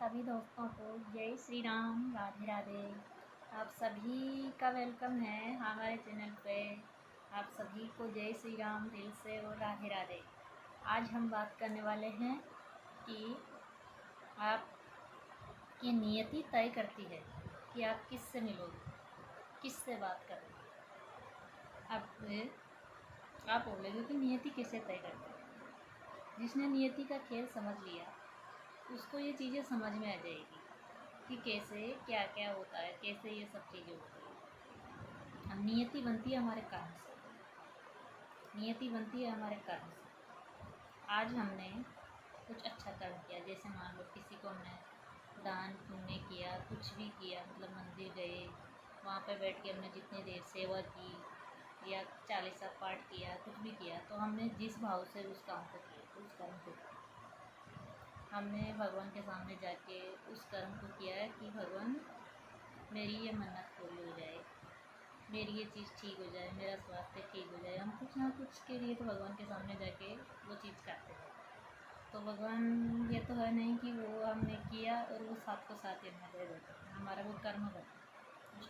सभी दोस्तों को जय श्री राम, राधे राधे। आप सभी का वेलकम है हमारे चैनल पे। आप सभी को जय श्री राम दिल से और राधे राधे। आज हम बात करने वाले हैं कि आपकी नियति तय करती है कि आप किससे मिलोगे, किससे बात करोगे। अब आप बोलोगे कि नियति कैसे तय करती है। जिसने नियति का खेल समझ लिया उसको ये चीज़ें समझ में आ जाएगी कि कैसे क्या क्या होता है, कैसे ये सब चीज़ें होती हैं। अब नियति बनती है हमारे कर्म से, नियति बनती है हमारे कर्म से। आज हमने कुछ अच्छा कर्म किया, जैसे मान लो किसी को हमने दान पुण्य किया, कुछ भी किया, मतलब मंदिर गए, वहाँ पर बैठ के हमने जितनी देर सेवा की या चालीसा पाठ किया, कुछ भी किया, तो हमने जिस भाव से उस काम को किया, उस कर्म को किया, हमने भगवान के सामने जाके उस कर्म को किया है कि भगवान मेरी ये मन्नत पूरी हो जाए, मेरी ये चीज़ ठीक हो जाए, मेरा स्वास्थ्य ठीक हो जाए। हम कुछ ना कुछ के लिए तो भगवान के सामने जाके वो चीज़ करते हैं। तो भगवान ये तो है नहीं कि वो हमने किया और वो साथ को साथ ही हमें दे देते हैं, हमारा वो कर्म बना।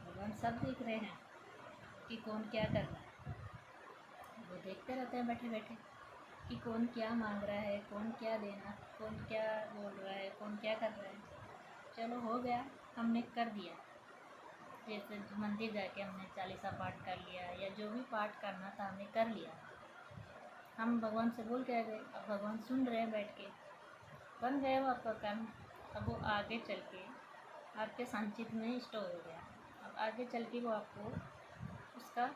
भगवान सब देख रहे हैं कि कौन क्या कर रहा है, वो देखते रहते हैं बैठे बैठे कि कौन क्या मांग रहा है, कौन क्या देना, कौन क्या बोल रहा है, कौन क्या कर रहा है। चलो हो गया, हमने कर दिया। जैसे मंदिर जाके हमने चालीसा पाठ कर लिया या जो भी पाठ करना था हमने कर लिया, हम भगवान से बोल के आ गए। अब भगवान सुन रहे हैं बैठ के, बन गया वो आपका कर्म। अब वो आगे चल के आपके संचित में स्टोर हो गया। अब आगे चल के वो आपको उसका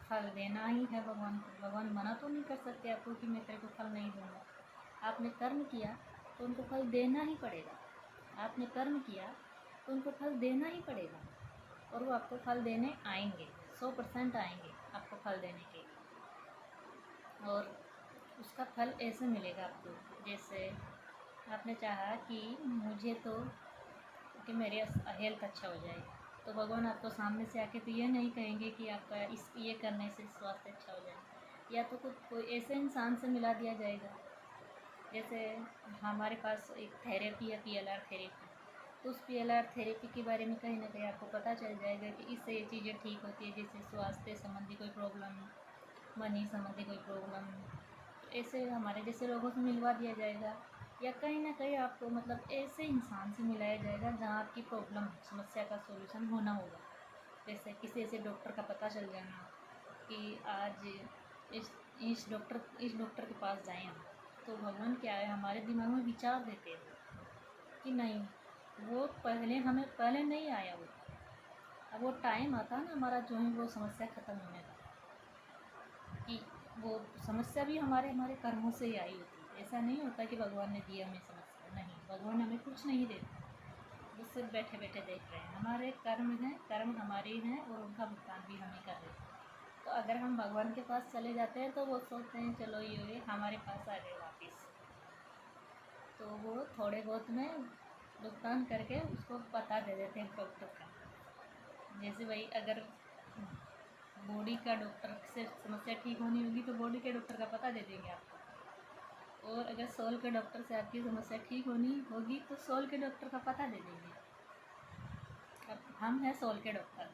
फल देना ही है भगवान को। भगवान मना तो नहीं कर सकते आपको कि मैं तेरे को फल नहीं दूँगा। आपने कर्म किया तो उनको फल देना ही पड़ेगा। आपने कर्म किया तो उनको फल देना ही पड़ेगा, और वो आपको फल देने आएंगे, 100% आएंगे आपको फल देने के लिए। और उसका फल ऐसे मिलेगा आपको, जैसे आपने चाहा कि मुझे तो कि मेरी हेल्थ अच्छा हो जाए, तो भगवान आपको सामने से आके तो ये नहीं कहेंगे कि आपका इस ये करने से स्वास्थ्य अच्छा हो जाए। या तो कोई ऐसे इंसान से मिला दिया जाएगा, जैसे हमारे पास एक थेरेपी है PLR थेरेपी, तो उस PLR थेरेपी के बारे में कहीं ना कहीं आपको पता चल जाएगा कि इससे ये चीज़ें ठीक होती है, जैसे स्वास्थ्य संबंधी कोई प्रॉब्लम, मनी संबंधी कोई प्रॉब्लम, तो ऐसे हमारे जैसे लोगों से मिलवा दिया जाएगा। या कहीं ना कहीं आपको मतलब ऐसे इंसान से मिलाया जाएगा जहाँ आपकी प्रॉब्लम समस्या का सॉल्यूशन होना होगा। जैसे किसी ऐसे डॉक्टर का पता चल जाना कि आज इस डॉक्टर के पास जाएं हम, तो भगवान क्या है हमारे दिमाग में विचार देते हैं कि नहीं, वो पहले नहीं आया वो। अब वो टाइम आता है ना हमारा, जो है वो समस्या ख़त्म होने का, कि वो समस्या भी हमारे हमारे कर्मों से ही आई होती है। ऐसा नहीं होता कि भगवान ने दिया हमें समस्या, नहीं, भगवान हमें कुछ नहीं देते, वो सिर्फ बैठे बैठे देख रहे हैं। हमारे कर्म हैं, कर्म हमारे हैं और उनका भुगतान भी हमें कर रहे हैं। तो अगर हम भगवान के पास चले जाते हैं तो वो सोचते हैं चलो ये हमारे पास आ गए वापस, तो वो थोड़े बहुत में भुगतान करके उसको बता दे देते हैं डॉक्टर का। जैसे भाई अगर बॉडी का डॉक्टर से समस्या ठीक होनी होगी तो बॉडी के डॉक्टर का पता दे देंगे आपको, और अगर सोल के डॉक्टर से आपकी समस्या ठीक होनी होगी तो सोल के डॉक्टर का पता दे देंगे। अब हम हैं सोल के डॉक्टर,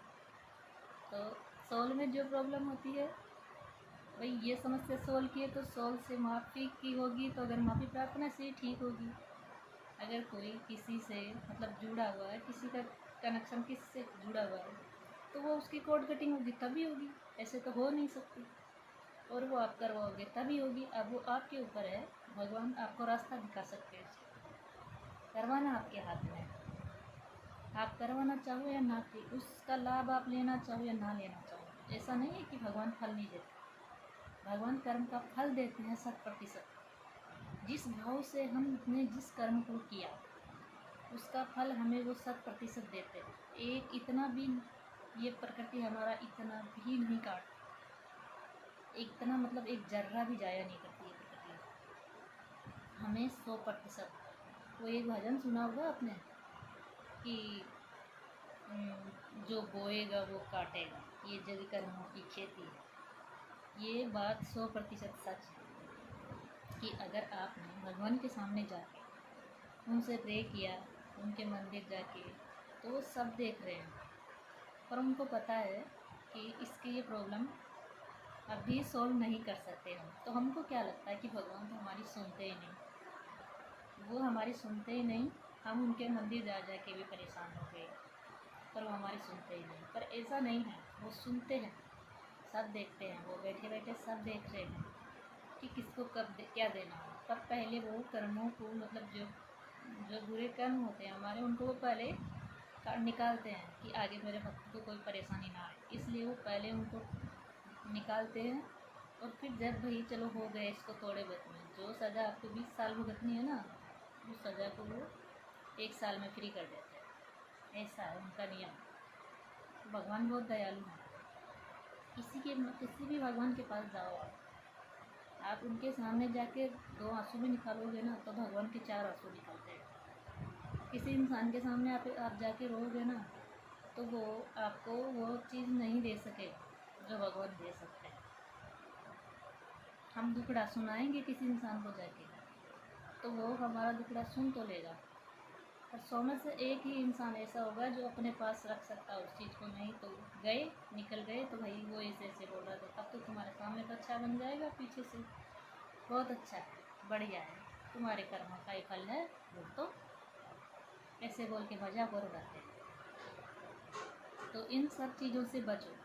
तो सोल में जो प्रॉब्लम होती है भाई ये समस्या सोल की है तो सोल से माफ़ी की होगी, तो अगर माफ़ी प्रार्थना से ही ठीक होगी। अगर कोई किसी से मतलब जुड़ा हुआ है, किसी का कनेक्शन किसी से जुड़ा हुआ है, तो वो उसकी कोर्ट कटिंग होगी तभी होगी, ऐसे तो हो नहीं सकती। और वो आप करवाओगे तभी होगी। अब वो आपके ऊपर है, भगवान आपको रास्ता दिखा सकते हैं, करवाना आपके हाथ में है। आप करवाना चाहो या ना, कि उसका लाभ आप लेना चाहो या ना लेना चाहो। ऐसा नहीं है कि भगवान फल नहीं देते, भगवान कर्म का फल देते हैं 100%। जिस भाव से हमने जिस कर्म को किया उसका फल हमें वो 100% देते हैं। एक इतना भी ये प्रकृति हमारा इतना भी नहीं काटती, इतना मतलब एक जर्रा भी जाया नहीं करती है प्रकृति हमें 100%। वो एक भजन सुना होगा आपने कि जो बोएगा वो काटेगा, ये जग कर्मों की खेती है। ये बात 100% सच है कि अगर आपने भगवान के सामने जाके उनसे प्रे किया, उनके मंदिर जाके, तो वो सब देख रहे हैं, पर उनको पता है कि इसकी ये प्रॉब्लम अभी सॉल्व नहीं कर सकते हम। तो हमको क्या लगता है कि भगवान तो हमारी सुनते ही नहीं, वो हमारी सुनते ही नहीं। हम उनके मंदिर जा जा के भी परेशान हो गए, पर वो हमारी सुनते ही नहीं। पर ऐसा नहीं है, वो सुनते हैं, सब देखते हैं, वो बैठे बैठे सब देख रहे हैं कि किसको कब क्या देना हो। पर पहले वो कर्मों को, मतलब जो जो बुरे कर्म होते हैं हमारे, उनको वो पहले निकालते हैं कि आगे मेरे भक्त को कोई परेशानी ना आए, इसलिए वो पहले उनको निकालते हैं। और फिर जब भाई चलो हो गए, इसको थोड़े बहुत में जो सज़ा आपको 20 साल भुगतनी है ना, उस सज़ा को वो 1 साल में फ्री कर देते हैं। ऐसा है उनका नियम। भगवान बहुत दयालु हैं। किसी भी भगवान के पास जाओ आप उनके सामने जाके 2 आंसू भी निकालोगे ना, तो भगवान के 4 आंसू निकलते हैं। किसी इंसान के सामने आप जाके रोओगे ना, तो वो आपको वो चीज़ नहीं दे सकेगा जो भगवान दे सकते हैं। हम दुखड़ा सुनाएंगे किसी इंसान को जाके, तो वो हमारा दुखड़ा सुन तो लेगा, पर 100 में से 1 ही इंसान ऐसा होगा जो अपने पास रख सकता है उस चीज़ को। नहीं तो गए, निकल गए, तो भाई वो ऐसे ऐसे बोल रहा था, तब तो तुम्हारे सामने तो अच्छा बन जाएगा, पीछे से बहुत अच्छा है, बढ़िया है, तुम्हारे कर्मों का ही फल है, वो तो ऐसे बोल के मजाक और उड़ाते हैं। तो इन सब चीज़ों से बचो।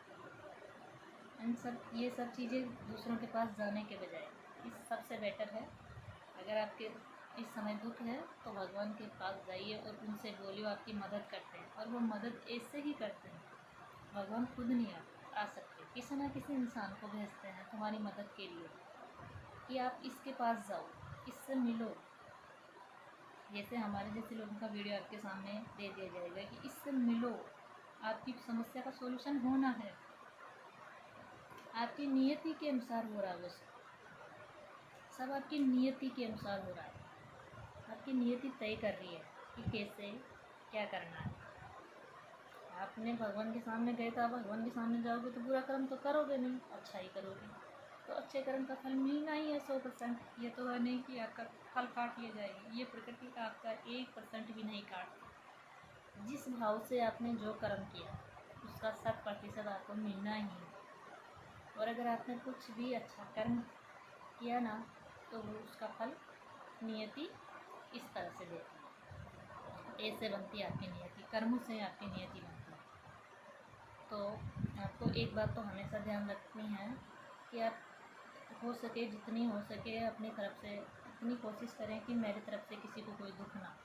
ये सब चीज़ें दूसरों के पास जाने के बजाय, इस सबसे बेटर है अगर आपके इस समय दुख है तो भगवान के पास जाइए और उनसे बोलिए, आपकी मदद करते हैं। और वो मदद ऐसे ही करते हैं, भगवान खुद नहीं आ सकते, किसी ना किसी इंसान को भेजते हैं तुम्हारी मदद के लिए कि आप इसके पास जाओ, इससे मिलो। जैसे हमारे जैसे लोगों का वीडियो आपके सामने दे दिया जाएगा कि इससे मिलो, आपकी समस्या का सॉल्यूशन होना है। आपकी नियति के अनुसार हो रहा है, वो सब आपकी नियति के अनुसार हो रहा है। आपकी नियति तय कर रही है कि कैसे क्या करना है। आपने भगवान के सामने गए, तो आप भगवान के सामने जाओगे तो बुरा कर्म तो करोगे नहीं, अच्छा ही करोगे, तो अच्छे कर्म का फल मिलना ही है 100%। ये तो है नहीं कि आपका फल काट लिया जाएगी, ये प्रकृति आपका 1% भी नहीं काटती। जिस भाव से आपने जो कर्म किया उसका 100% आपको मिलना ही है। और अगर आपने कुछ भी अच्छा कर्म किया ना, तो वो उसका फल नियति इस तरह से देती है। ऐसे बनती है आपकी नियति, कर्मों से आपकी नियति बनती है। तो आपको एक बात तो हमेशा ध्यान रखनी है कि आप हो सके, जितनी हो सके अपनी तरफ से इतनी कोशिश करें कि मेरी तरफ से किसी को कोई दुख ना,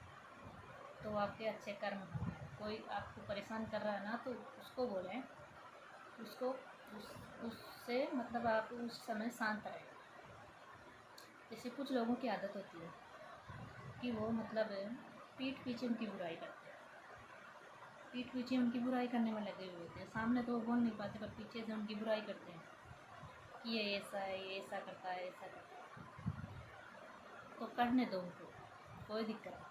तो आपके अच्छे कर्म हों। कोई आपको परेशान कर रहा है ना, तो उसको बोलें, उसको उससे मतलब आप उस समय शांत रहें। जैसे कुछ लोगों की आदत होती है कि वो मतलब पीठ पीछे उनकी बुराई करते हैं, पीठ पीछे उनकी बुराई करने में लगे हुए होते हैं। सामने तो वो बोल नहीं पाते, पर पीछे से उनकी बुराई करते हैं कि ये ऐसा है, ये ऐसा करता है, ऐसा करता है। तो करने दो उनको, कोई दिक्कत नहीं।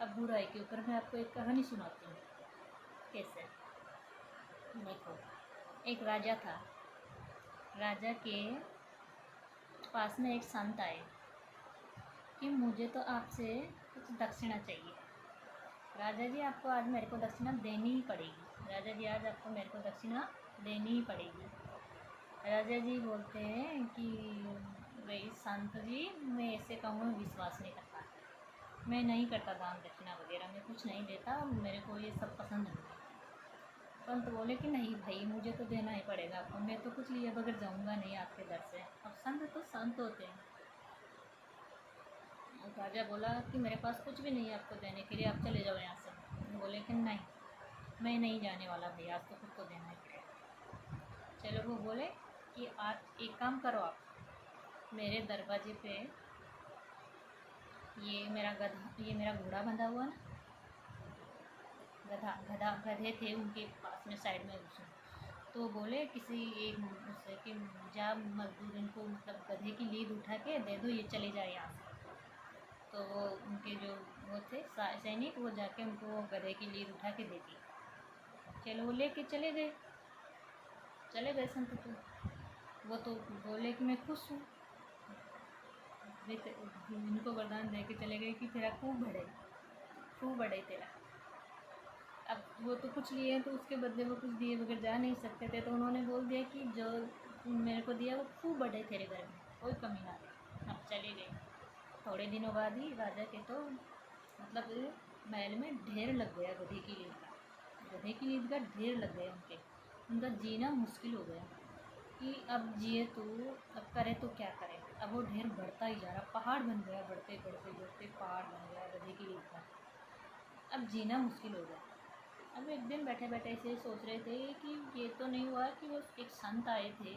अब बुराई के ऊपर मैं आपको एक कहानी सुनाती हूँ। कैसे, देखो, एक राजा था। राजा के पास में एक संत आए कि मुझे तो आपसे कुछ दक्षिणा चाहिए। राजा जी, आपको आज मेरे को दक्षिणा देनी ही पड़ेगी। राजा जी, आज आपको मेरे को दक्षिणा देनी ही पड़ेगी। राजा जी बोलते हैं कि भाई संत जी, मैं ऐसे कहूँ विश्वास नहीं करता, मैं नहीं करता दान दक्षिणा वगैरह, मैं कुछ नहीं देता, मेरे को ये सब पसंद नहीं है। संत बोले कि नहीं भाई, मुझे तो देना ही पड़ेगा आपको, मैं तो कुछ लिए बगैर जाऊँगा नहीं आपके दर से। अब संत तो संत होते हैं। राजा बोला कि मेरे पास कुछ भी नहीं है आपको देने के लिए, आप चले जाओ यहाँ से। बोले कि नहीं, मैं नहीं जाने वाला भाई, आज तो खुद को देना ही पड़ेगा। चलो, वो बोले कि आज एक काम करो, आप मेरे दरवाजे पे ये मेरा घोड़ा बंधा हुआ ना, गधे थे उनके पास में साइड में उसमें। तो बोले किसी एक उससे कि जा मजदूर इनको मतलब गधे की लीद उठा के दे दो, ये चले जाए यहाँ से। तो वो उनके जो वो थे सैनिक, वो जाके उनको वो गधे की लीद उठा के दे दी। चलो, वो लेके चले गए संत। तो वो तो बोले कि मैं खुश हूँ, इनको वरदान दे के चले गए कि तेरा खूब बढ़े। खूब बढ़े तेरा। अब वो तो कुछ लिए हैं तो उसके बदले वो कुछ दिए बगैर जा नहीं सकते थे, तो उन्होंने बोल दिया कि जो मेरे को दिया वो खूब बढ़े तेरे घर में, कोई कमी ना रहे। अब चले गए। थोड़े दिनों बाद ही राजा के तो मतलब महल में ढेर लग गया गधे की नींद का। गधे की नींद का ढेर लग गया उनका जीना मुश्किल हो गया कि अब जिए तो अब करे तो क्या करे। अब वो ढेर बढ़ता ही जा रहा, पहाड़ बन गया, बढ़ते बढ़ते बढ़ते पहाड़ बन गया गधे की नींद का। अब जीना मुश्किल हो गया। अब एक दिन बैठे बैठे ऐसे सोच रहे थे कि ये तो नहीं हुआ कि वो एक संत आए थे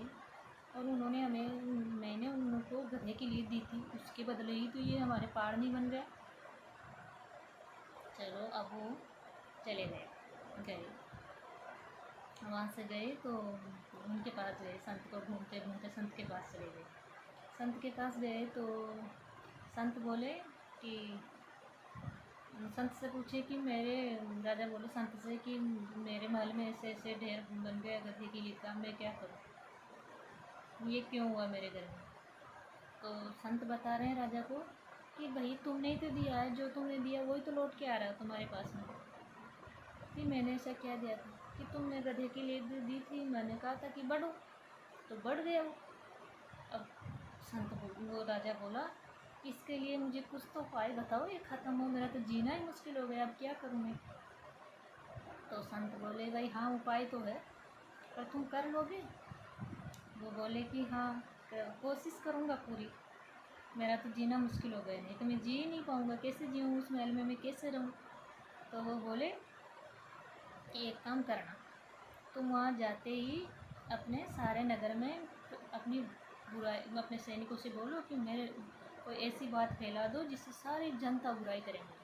और उन्होंने मैंने उनको गधे की लीद दी थी, उसके बदले ही तो ये हमारे पहाड़ नहीं बन गया। चलो अब वो चले गए। वहाँ से गए तो उनके पास गए, संत को घूमते घूमते संत के पास चले गए। संत के पास गए तो संत बोले कि संत से पूछे कि राजा बोले संत से कि मेरे महल में ऐसे ऐसे ढेर बन गया गधे की लीद का, मैं क्या करूँ, ये क्यों हुआ मेरे घर में। तो संत बता रहे हैं राजा को कि भाई तुमने ही तो दिया है, जो तुमने दिया वही तो लौट के आ रहा है तुम्हारे पास में। कि मैंने ऐसा क्या दिया था कि तुमने गधे की लीद दी थी, मैंने कहा था कि बढ़ो तो बढ़ गया वो। अब वो राजा बोला इसके लिए मुझे कुछ तो उपाय बताओ, ये ख़त्म हो, मेरा तो जीना ही मुश्किल हो गया, अब क्या करूँ मैं। तो संत बोले भाई हाँ उपाय तो है, पर तुम कर लोगे। वो बोले कि हाँ कोशिश करूँगा पूरी, मेरा तो जीना मुश्किल हो गया, नहीं तो मैं जी ही नहीं पाऊँगा, कैसे जीऊँ उस महल में, मैं कैसे रहूँ। तो वो बोले कि एक काम करना, तुम वहाँ जाते ही अपने सारे नगर में अपनी बुराई अपने सैनिकों से बोलो कि मेरे कोई ऐसी बात फैला दो जिससे सारी जनता बुराई करेंगे,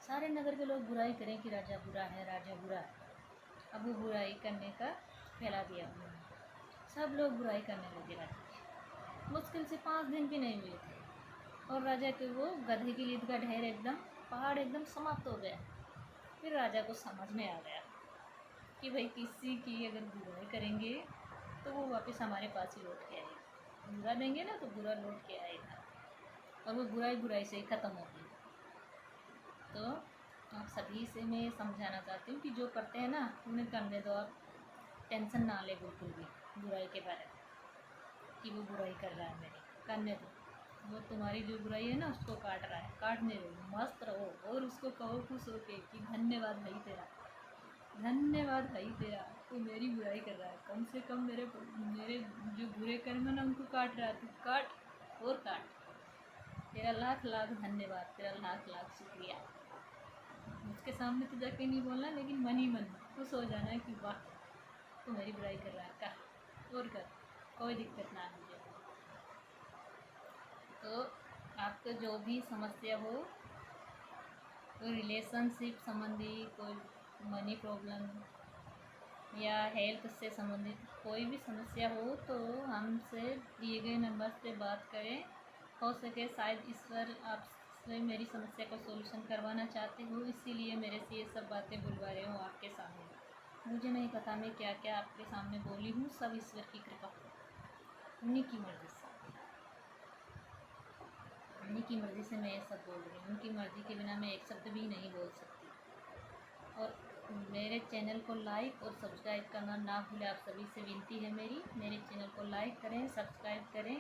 सारे नगर के लोग बुराई करें कि राजा बुरा है, राजा बुरा है। अब वो बुराई करने का फैला दिया उन्होंने, सब लोग बुराई करने लगे राजा की। मुश्किल से 5 दिन भी नहीं हुए थे और राजा के वो गधे की लीद का ढेर एकदम पहाड़ एकदम समाप्त हो गया। फिर राजा को समझ में आ गया कि भाई किसी की अगर बुराई करेंगे तो वो वापस हमारे पास ही लौट के आएगा, बुरा देंगे ना तो बुरा लौट के आएगा, और वो बुराई से ही ख़त्म होगी। तो आप सभी से मैं समझाना चाहती हूँ कि जो करते हैं ना उन्हें करने दो, आप टेंशन ना ले बिल्कुल भी बुराई के बारे में कि वो बुराई कर रहा है मेरी, करने दो। वो तुम्हारी जो बुराई है ना उसको काट रहा है, काटने दो, मस्त रहो और उसको कहो खुश होके कि धन्यवाद भाई तेरा, धन्यवाद भाई तेरा, तू मेरी बुराई कर रहा है, कम से कम मेरे जो बुरे कर्म है ना उनको काट रहा है, तू काट और काट, तेरा लाख लाख धन्यवाद, तेरा लाख लाख शुक्रिया। उसके सामने तो जाके नहीं बोलना, लेकिन मन ही मन खुश हो जाना है कि वाह तू मेरी बुराई कर रहा है, कर और कर, कोई दिक्कत ना है मुझे। तो आपको जो भी समस्या हो, कोई रिलेशनशिप संबंधी, कोई मनी प्रॉब्लम या हेल्थ से संबंधित कोई भी समस्या हो तो हमसे दिए गए नंबर से बात करें। हो सके शायद ईश्वर आपसे मेरी समस्या का सॉल्यूशन करवाना चाहते हो, इसीलिए मेरे से ये सब बातें बुलवा रहे हूँ आपके सामने। मुझे नहीं पता मैं क्या क्या आपके सामने बोली हूँ, सब ईश्वर की कृपा, उन्हीं की मर्ज़ी से, उन्हीं की मर्ज़ी से मैं ये सब बोल रही हूँ। उनकी मर्ज़ी के बिना मैं एक शब्द भी नहीं बोल सकती। और मेरे चैनल को लाइक और सब्सक्राइब करना ना भूलें, आप सभी से विनती है मेरी। मेरे चैनल को लाइक करें, सब्सक्राइब करें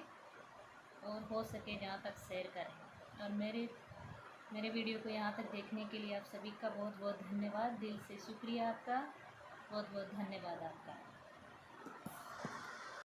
और हो सके जहाँ तक शेयर करें। और मेरे वीडियो को यहाँ तक देखने के लिए आप सभी का बहुत बहुत धन्यवाद, दिल से शुक्रिया आपका, बहुत बहुत धन्यवाद आपका।